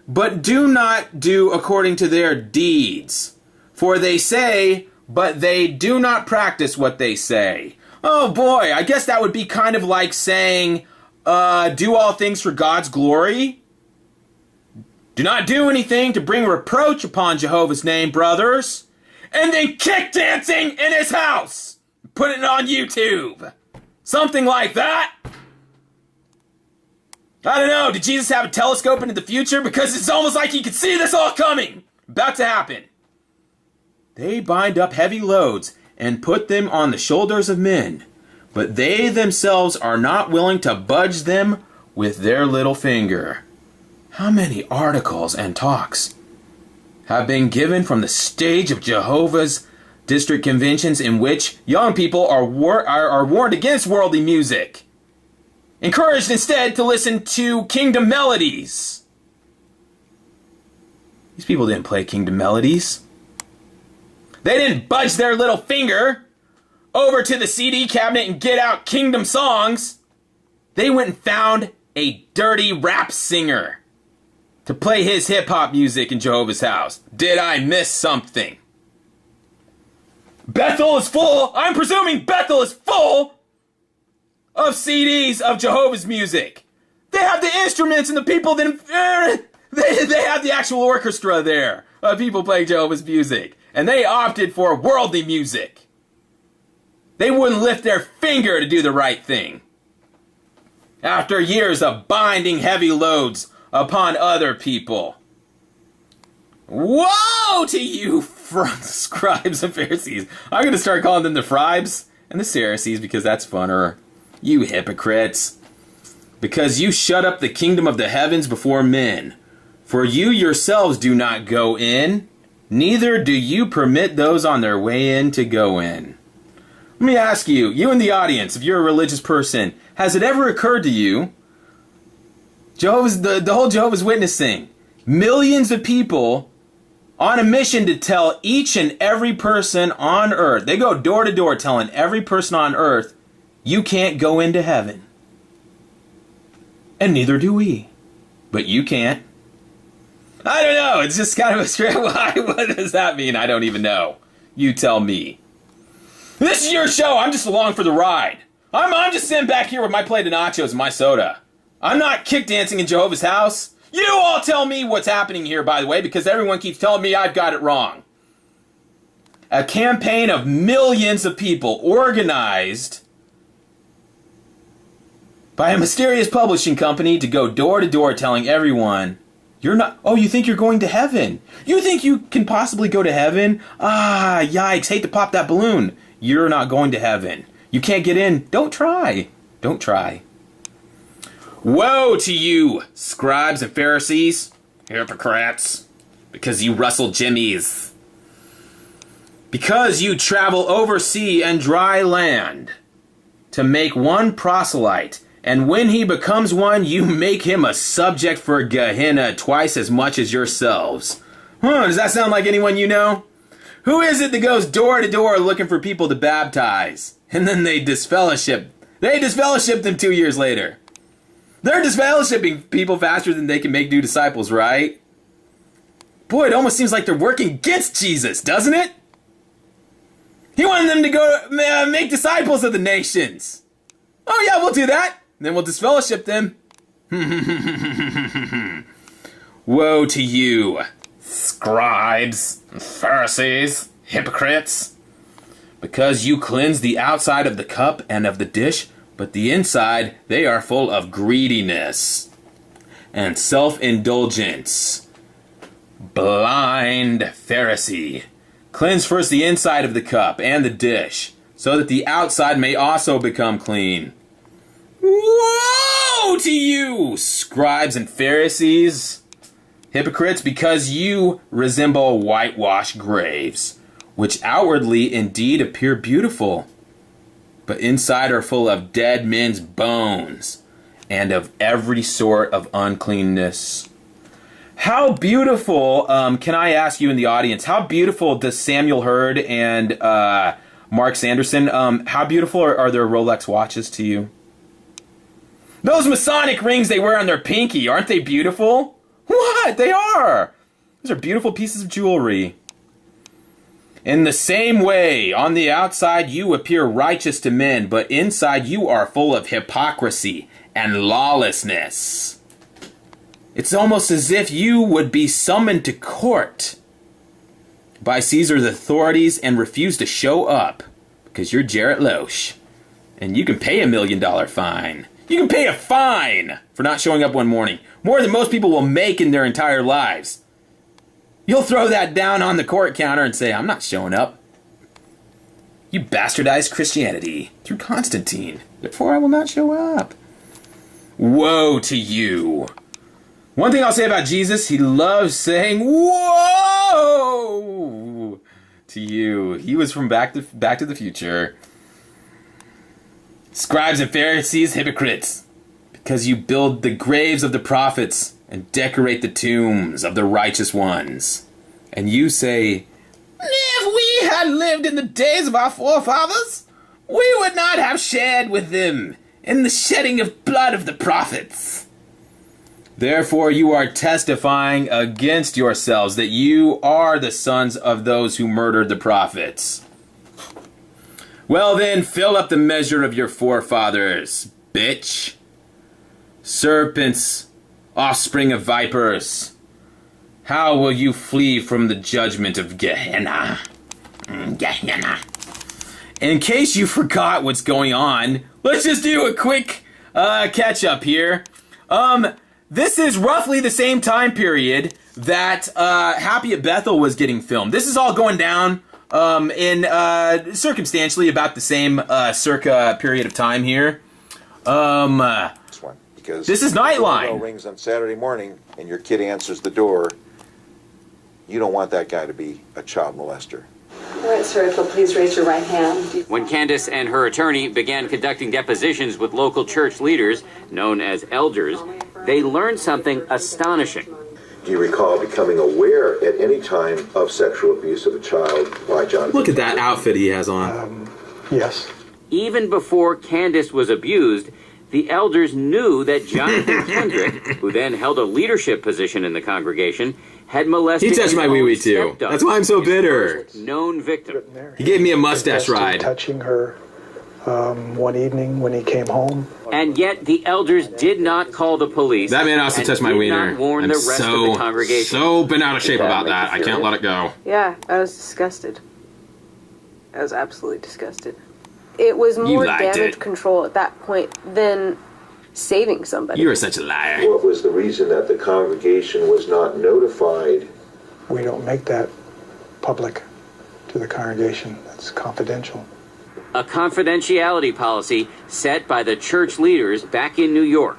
but do not do according to their deeds. For they say, but they do not practice what they say. Oh boy, I guess that would be kind of like saying, do all things for God's glory. Do not do anything to bring reproach upon Jehovah's name, brothers. And then kick dancing in his house. Put it on YouTube. Something like that. I don't know, did Jesus have a telescope into the future? Because it's almost like he could see this all coming. About to happen. They bind up heavy loads and put them on the shoulders of men, but they themselves are not willing to budge them with their little finger. How many articles and talks have been given from the stage of Jehovah's district conventions in which young people are warned against worldly music, encouraged instead to listen to kingdom melodies. These people didn't play kingdom melodies. They didn't budge their little finger over to the CD cabinet and get out kingdom songs. They went and found a dirty rap singer to play his hip-hop music in Jehovah's house? Did I miss something? Bethel is full, I'm presuming Bethel is full of CDs of Jehovah's music. They have the instruments and the people that... They have the actual orchestra there of people playing Jehovah's music. And they opted for worldly music. They wouldn't lift their finger to do the right thing. After years of binding heavy loads upon other people. Woe to you, scribes and Pharisees. I'm going to start calling them the Fribes and the Pharisees because that's funner. You hypocrites. Because you shut up the kingdom of the heavens before men. For you yourselves do not go in, neither do you permit those on their way in to go in. Let me ask you, you in the audience, if you're a religious person, has it ever occurred to you, the whole Jehovah's Witness thing, millions of people on a mission to tell each and every person on earth, they go door to door telling every person on earth, you can't go into heaven. And neither do we. But you can't. I don't know. It's just kind of a straight lie. What does that mean? I don't even know. You tell me. This is your show. I'm just along for the ride. I'm just sitting back here with my plate of nachos and my soda. I'm not kick dancing in Jehovah's house. You all tell me what's happening here, by the way, because everyone keeps telling me I've got it wrong. A campaign of millions of people organized by a mysterious publishing company to go door to door telling everyone, you're not, oh, you think you're going to heaven? You think you can possibly go to heaven? Ah, yikes, hate to pop that balloon. You're not going to heaven. You can't get in. Don't try. Don't try. Woe to you, scribes and Pharisees, hypocrites, because you rustle jimmies. Because you travel over sea and dry land to make one proselyte, and when he becomes one, you make him a subject for Gehenna twice as much as yourselves. Does that sound like anyone you know? Who is it that goes door to door looking for people to baptize? And then they disfellowship. They disfellowship them 2 years later. They're disfellowshipping people faster than they can make new disciples, right? Boy, it almost seems like they're working against Jesus, doesn't it? He wanted them to go make disciples of the nations. Oh yeah, we'll do that. Then we'll disfellowship them. Woe to you, scribes, Pharisees, hypocrites, because you cleanse the outside of the cup and of the dish, but the inside they are full of greediness and self-indulgence. Blind Pharisee, cleanse first the inside of the cup and the dish, so that the outside may also become clean. Woe to you, scribes and Pharisees, hypocrites, because you resemble whitewashed graves, which outwardly indeed appear beautiful, but inside are full of dead men's bones and of every sort of uncleanness. How beautiful, can I ask you in the audience, how beautiful does Samuel Hurd and Mark Sanderson, how beautiful are their Rolex watches to you? Those Masonic rings they wear on their pinky, aren't they beautiful? What? They are! Those are beautiful pieces of jewelry. In the same way, on the outside you appear righteous to men, but inside you are full of hypocrisy and lawlessness. It's almost as if you would be summoned to court by Caesar's authorities and refuse to show up because you're Jarrett Loesch and you can pay $1 million fine. You can pay a fine for not showing up one morning. More than most people will make in their entire lives. You'll throw that down on the court counter and say, I'm not showing up. You bastardized Christianity through Constantine. Therefore I will not show up. Woe to you. One thing I'll say about Jesus, he loves saying, whoa to you. He was from Back to the Future. Scribes and Pharisees, hypocrites, because you build the graves of the prophets and decorate the tombs of the righteous ones. And you say, if we had lived in the days of our forefathers, we would not have shared with them in the shedding of blood of the prophets. Therefore you are testifying against yourselves that you are the sons of those who murdered the prophets. Well then, fill up the measure of your forefathers, bitch. Serpents, offspring of vipers. How will you flee from the judgment of Gehenna? Gehenna. In case you forgot what's going on, let's just do a quick catch up here. This is roughly the same time period that Happy at Bethel was getting filmed. This is all going down in circumstantially about the same circa period of time here. Because this is Nightline. Bell rings on Saturday morning and your kid answers the door. You don't want that guy to be a child molester. All right, sir, if you'll please raise your right hand. When Candace and her attorney began conducting depositions with local church leaders, known as elders, they learned something astonishing. Do you recall becoming aware at any time of sexual abuse of a child by Jonathan? Look at that outfit he has on. Yes. Even before Candace was abused, the elders knew that Jonathan Kendrick, who then held a leadership position in the congregation, had molested He touched my wee-wee too. stepdaughter, That's why I'm so his bitter. first known victim. He gave me a mustache Suggested ride. Touching her one evening when he came home. And yet the elders did not call the police. That man also and touched my did wiener. not warn I'm the rest of the congregation. so bent out of shape about that. I can't let it go. Yeah, I was disgusted. I was absolutely disgusted. It was more liked damage it. control at that point than saving somebody. You are such a liar. What was the reason that the congregation was not notified? We don't make that public to the congregation. That's confidential. A confidentiality policy set by the church leaders back in New York.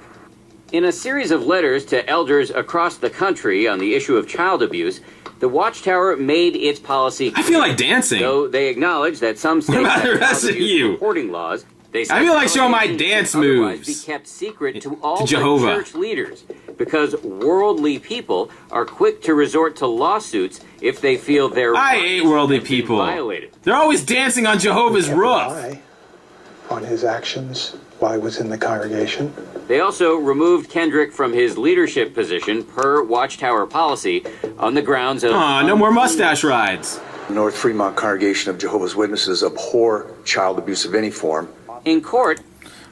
In a series of letters to elders across the country on the issue of child abuse, the Watchtower made its policy clear. I feel like dancing. Though they acknowledge that some states about the have rest child of abuse you? reporting laws. They I feel like showing my allegations dance should otherwise moves be kept secret to all to the Jehovah. church leaders, because worldly people are quick to resort to lawsuits if they feel their I rights hate worldly have been people. violated. They're always dancing on Jehovah's Kept an roof. eye on his actions while he was in the congregation. They also removed Kendrick from his leadership position per Watchtower policy on the grounds of... Aw, no more mustache rides. North Fremont congregation of Jehovah's Witnesses abhor child abuse of any form. In court,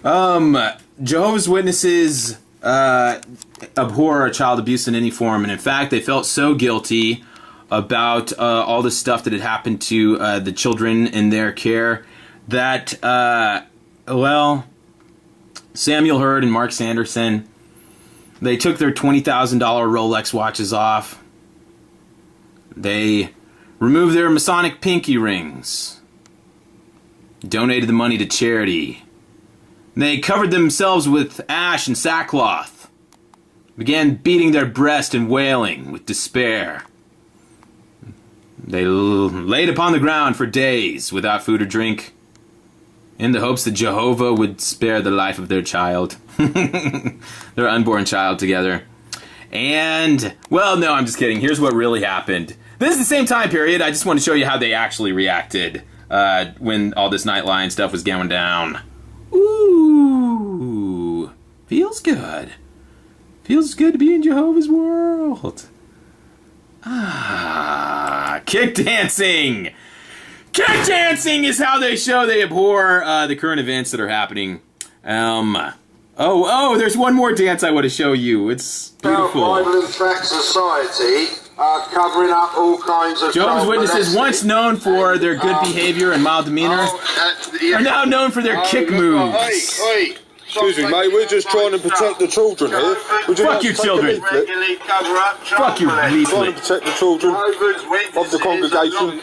Jehovah's Witnesses abhor child abuse in any form, and in fact, they felt so guilty about all the stuff that had happened to the children in their care that, Samuel Hurd and Mark Sanderson, they took their $20,000 Rolex watches off. They removed their Masonic pinky rings, donated the money to charity. They covered themselves with ash and sackcloth, began beating their breast and wailing with despair. They laid upon the ground for days without food or drink, in the hopes that Jehovah would spare the life of their child, their unborn child together. And, well, no, I'm just kidding. Here's what really happened. This is the same time period. I just want to show you how they actually reacted when all this Nightline stuff was going down. Ooh, feels good. Feels good to be in Jehovah's world. Ah, kick dancing. Kick dancing is how they show they abhor the current events that are happening. There's one more dance I want to show you. It's beautiful. Bible and Tract Society are covering up all kinds of Jehovah's Witnesses, once known for their good behavior and mild demeanor, are now known for their kick moves. Excuse me, mate, we're just trying to protect the children here. Fuck you, children. Fuck you, Trying to leaflet. protect the children of the congregation.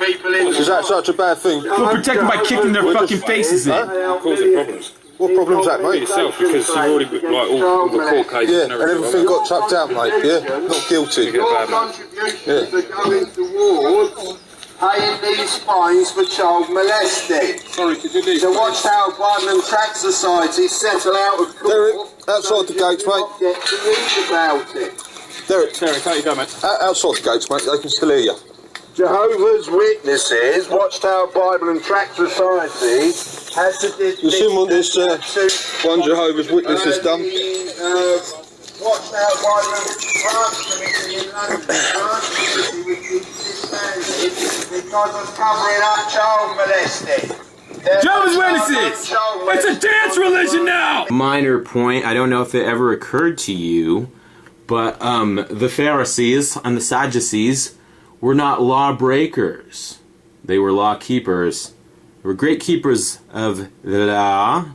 Is that such a bad thing? We'll protect them by kicking their fucking faces in. Causing problems. What problem's that, mate? Yourself, because you've already like all the court cases. Yeah, and everything got chucked out, mate. Yeah, not guilty. Your contributions are going towards paying these fines for child molesting. Sorry, could you leave? The Watchtower Bible and Tract Society settle out of court. Derek, outside the gates, mate. Get to read about it. Derek, Derek, how you go, mate? outside the gates, mate. They can still hear you. Jehovah's Witnesses, Watchtower Bible and Tract Society, has to You seen what this one Jehovah's Witness has done? Watched out by the branch committee in London, branch committee which is disbanded because of covering up child molesting. Jehovah's Witnesses! It's a dance religion now! Minor point, I don't know if it ever occurred to you, but the Pharisees and the Sadducees were not lawbreakers. They were law keepers. They were great keepers of the law.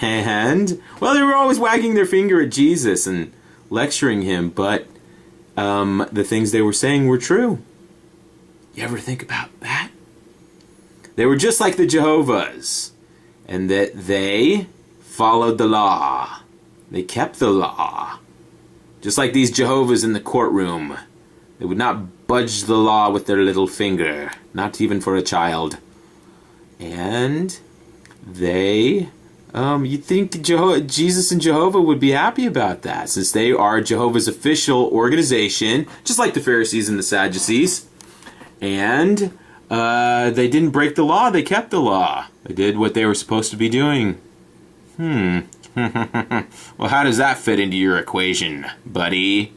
And, well, they were always wagging their finger at Jesus and lecturing him, but the things they were saying were true. You ever think about that? They were just like the Jehovah's, and that they followed the law. They kept the law. Just like these Jehovah's in the courtroom. They would not budge the law with their little finger, not even for a child. And they, you'd think Jesus and Jehovah would be happy about that, since they are Jehovah's official organization, just like the Pharisees and the Sadducees. And they didn't break the law, they kept the law. They did what they were supposed to be doing. Well, how does that fit into your equation, buddy?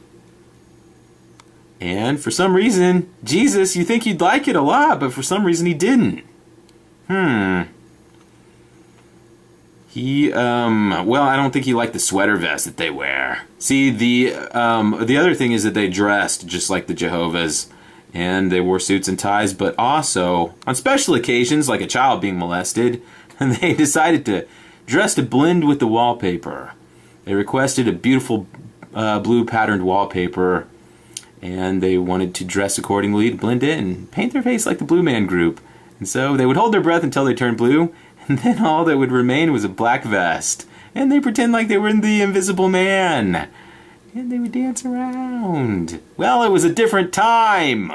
And for some reason, Jesus, you think he'd like it a lot, but for some reason he didn't. Well, I don't think he liked the sweater vest that they wear. See, the other thing is that they dressed just like the Jehovah's. And they wore suits and ties, but also, on special occasions, like a child being molested, and they decided to dress to blend with the wallpaper. They requested a beautiful blue patterned wallpaper, and they wanted to dress accordingly to blend in and paint their face like the Blue Man Group. And so they would hold their breath until they turned blue, and then all that would remain was a black vest. And they pretend like they were the Invisible Man. And they would dance around. Well, it was a different time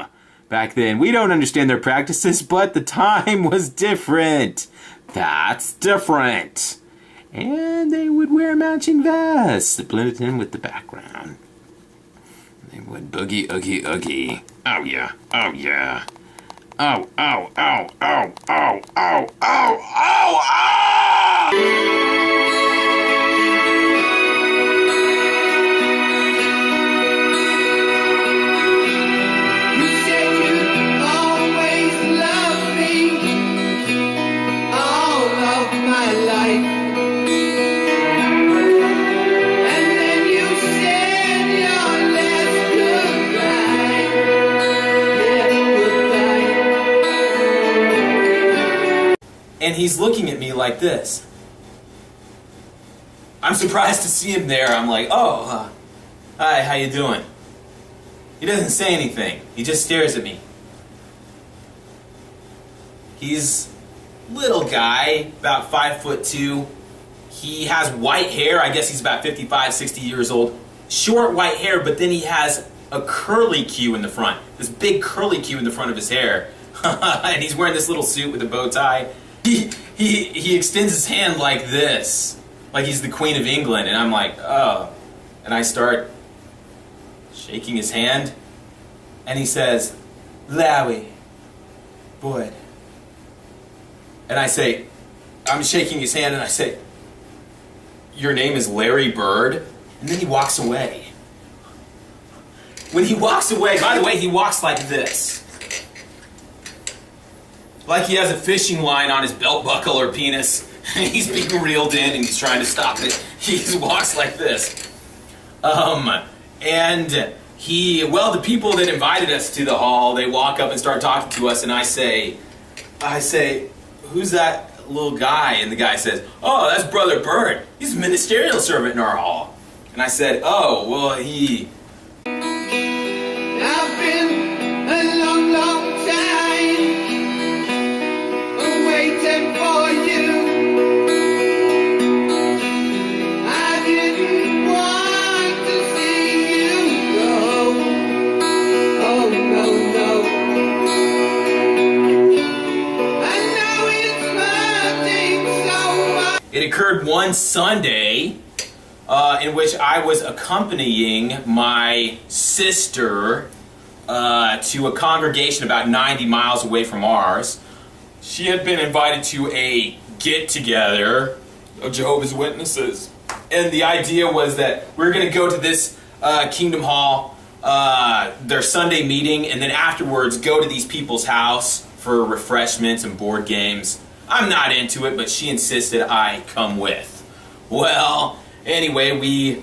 back then. We don't understand their practices, but the time was different. That's different. And they would wear matching vests that blended in with the background. They would boogie, oogie, oogie. Oh, yeah. Oh, yeah. Oh, oh, oh, oh, oh, oh, oh, oh, oh! And he's looking at me like this. I'm surprised to see him there. I'm like, oh, hi, how you doing? He doesn't say anything. He just stares at me. He's a little guy, about 5'2". He has white hair. I guess he's about 55, 60 years old. Short white hair, but then he has a curly Q in the front. This big curly Q in the front of his hair. And he's wearing this little suit with a bow tie. He extends his hand like this, like he's the Queen of England, and I'm like, oh. And I start shaking his hand, and he says, Lowy, Boyd. And I say, I'm shaking his hand, and I say, your name is Larry Bird? And then he walks away. When he walks away, by the way, he walks like this. Like he has a fishing line on his belt buckle or penis, and he's being reeled in and he's trying to stop it. He just walks like this. And the people that invited us to the hall, they walk up and start talking to us, and I say, who's that little guy? And the guy says, oh, that's Brother Bird. He's a ministerial servant in our hall. And I said, oh, well, he... I've been a long, long time waiting for you. I didn't want to see you go. Oh, no, no. I know it's hurting so much. It occurred one Sunday in which I was accompanying my sister to a congregation about 90 miles away from ours. She had been invited to a get-together of Jehovah's Witnesses. And the idea was that we're going to go to this Kingdom Hall, their Sunday meeting, and then afterwards go to these people's house for refreshments and board games. I'm not into it, but she insisted I come with. Well, anyway,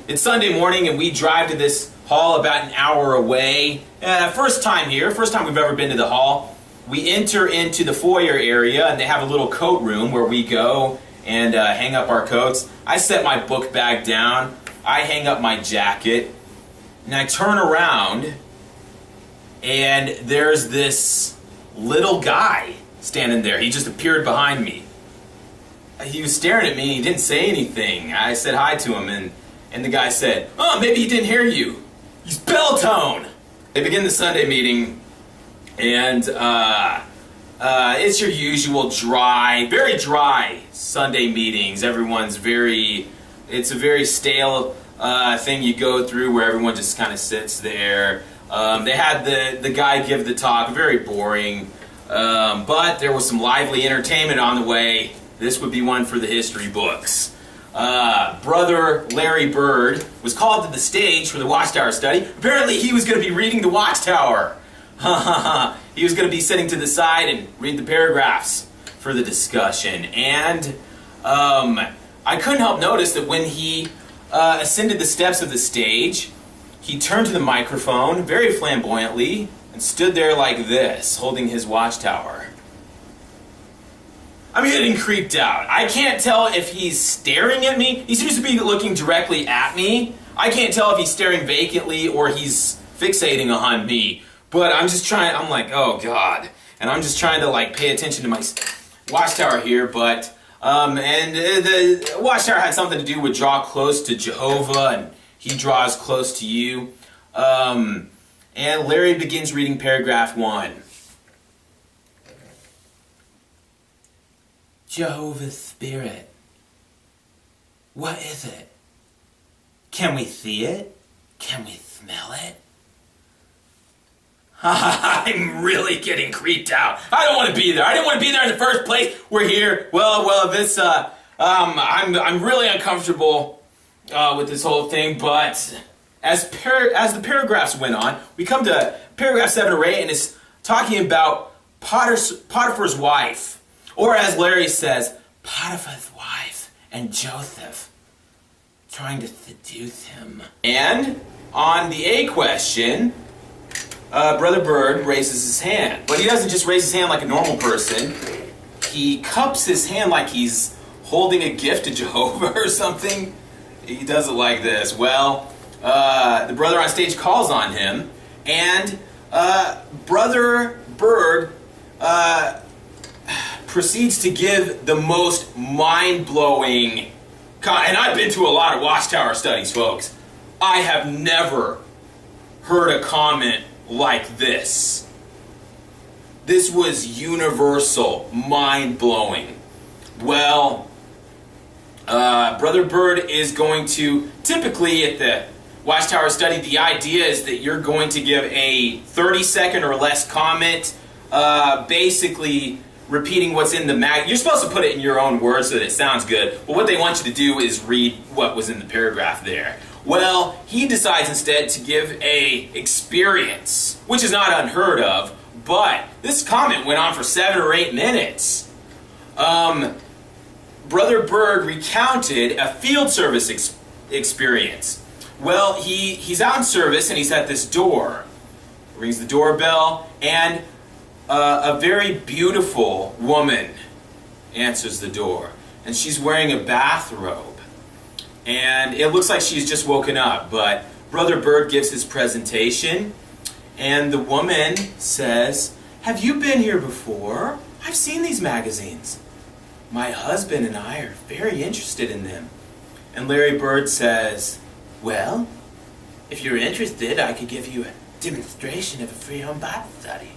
it's Sunday morning and we drive to this hall about an hour away. First time here, first time we've ever been to the hall. We enter into the foyer area and they have a little coat room where we go and hang up our coats. I set my book bag down, I hang up my jacket, and I turn around and there's this little guy standing there. He just appeared behind me. He was staring at me and he didn't say anything. I said hi to him and the guy said, "Oh, maybe he didn't hear you. He's bell tone." They begin the Sunday meeting and it's your usual very dry Sunday meetings. It's a very stale thing you go through where everyone just kind of sits there. They had the guy give the talk, very boring, but there was some lively entertainment on the way. This would be one for the history books. Brother Larry Bird was called to the stage for the Watchtower study. Apparently he was going to be reading the Watchtower. He was going to be sitting to the side and read the paragraphs for the discussion. And I couldn't help notice that when he ascended the steps of the stage, he turned to the microphone very flamboyantly and stood there like this, holding his Watchtower. I'm getting creeped out. I can't tell if he's staring at me. He seems to be looking directly at me. I can't tell if he's staring vacantly or he's fixating on me. But I'm like, oh God. And I'm just trying to like pay attention to my Watchtower here. But, and the Watchtower had something to do with draw close to Jehovah and he draws close to you. And Larry begins reading paragraph 1. Jehovah's Spirit. What is it? Can we see it? Can we smell it? I'm really getting creeped out. I don't want to be there. I didn't want to be there in the first place. We're here. Well, this, I'm really uncomfortable with this whole thing, but as the paragraphs went on, we come to paragraph 7 or 8, and it's talking about Potiphar's wife. Or as Larry says, Potiphar's wife and Joseph trying to seduce him. And on the A question, Brother Bird raises his hand. But he doesn't just raise his hand like a normal person. He cups his hand like he's holding a gift to Jehovah or something. He does it like this. Well, the brother on stage calls on him, and Brother Bird proceeds to give the most mind-blowing, and I've been to a lot of Watchtower studies, folks. I have never heard a comment like this. This was universal, mind-blowing. Well, Brother Bird is going to, typically at the Watchtower study, the idea is that you're going to give a 30-second or less comment, basically repeating what's in the mag. You're supposed to put it in your own words so that it sounds good, but what they want you to do is read what was in the paragraph there. Well, he decides instead to give a experience, which is not unheard of, but this comment went on for 7 or 8 minutes. Brother Bird recounted a field service experience. Well, he's out in service and he's at this door. Rings the doorbell, and a very beautiful woman answers the door, and she's wearing a bathrobe, and it looks like she's just woken up. But Brother Bird gives his presentation, and the woman says, "Have you been here before? I've seen these magazines. My husband and I are very interested in them." And Larry Bird says, "Well, if you're interested, I could give you a demonstration of a free home Bible study."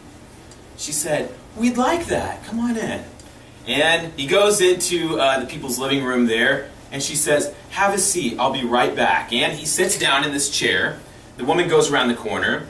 She said, "We'd like that. Come on in." And he goes into the people's living room there, and she says, "Have a seat. I'll be right back." And he sits down in this chair. The woman goes around the corner,